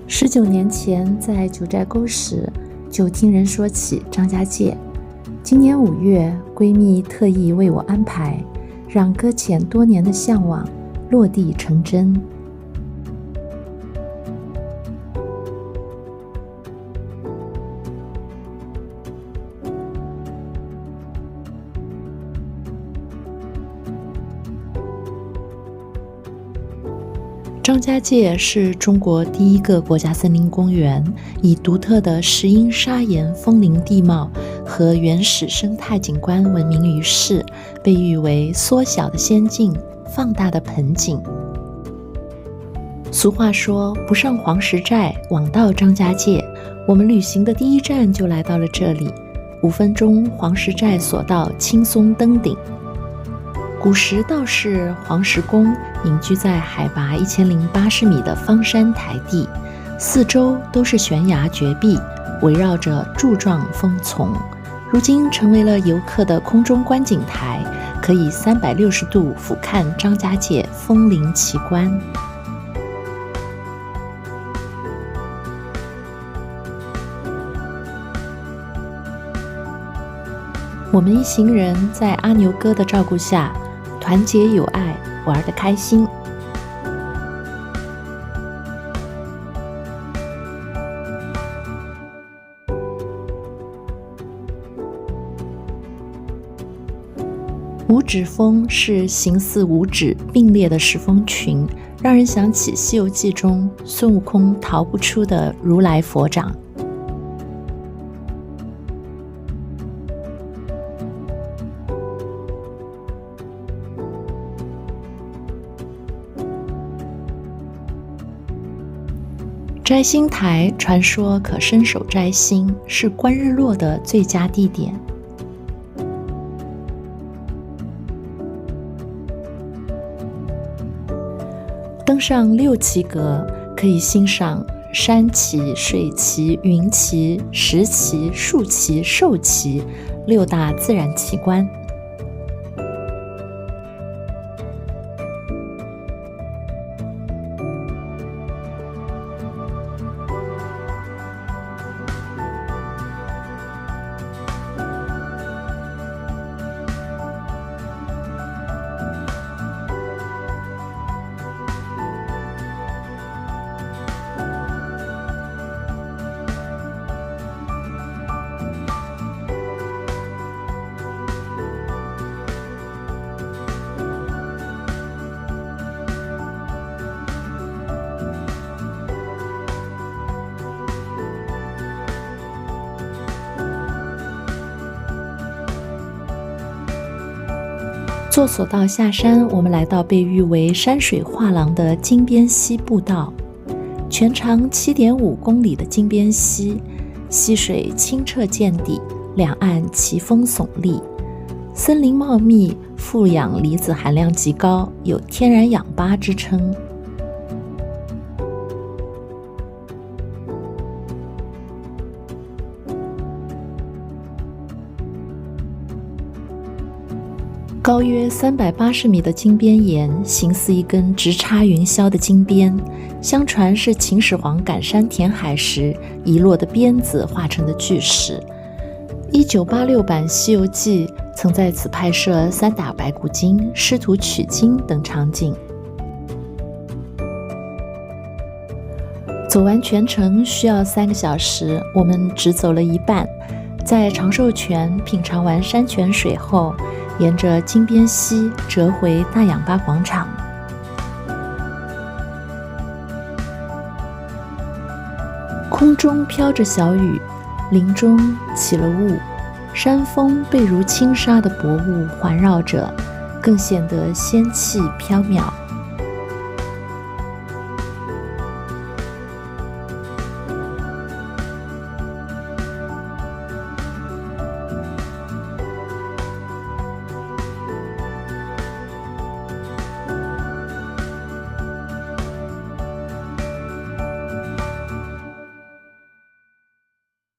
19年前，在九寨沟时，就听人说起张家界。今年5月，闺蜜特意为我安排，让搁浅多年的向往落地成真。张家界是中国第一个国家森林公园，以独特的石英砂岩峰林地貌和原始生态景观闻名于世，被誉为缩小的仙境，放大的盆景。俗话说，不上黄石寨，枉到张家界。我们旅行的第一站就来到了这里，5分钟黄石寨索道，轻松登顶。古时道士黄石公隐居在海拔1080米的方山台地，四周都是悬崖绝壁，围绕着柱状峰丛。如今成为了游客的空中观景台，可以360度俯瞰张家界峰林奇观。我们一行人在阿牛哥的照顾下，团结友爱，玩得开心。五指峰是形似五指并列的石峰群，让人想起《西游记》中孙悟空逃不出的如来佛掌。摘星台传说可伸手摘星，是观日落的最佳地点。登上6旗阁，可以欣赏山旗、水旗、云旗、石旗、树旗、兽旗6大自然奇观。坐索道下山，我们来到被誉为山水画廊的金边溪步道。全长7.5公里的金边溪，溪水清澈见底，两岸奇峰耸立，森林茂密，富氧离子含量极高，有天然氧吧之称。高约380米的金边岩，形似一根直插云霄的金鞭，相传是秦始皇赶山填海时遗落的鞭子化成的巨石。1986版《西游记》曾在此拍摄3打白骨精、师徒取经等场景。走完全程需要3个小时，我们只走了一半。在长寿泉品尝完山泉水后，沿着金边溪折回大氧吧广场。空中飘着小雨，林中起了雾，山峰被如轻纱的薄雾环绕着，更显得仙气缥缈。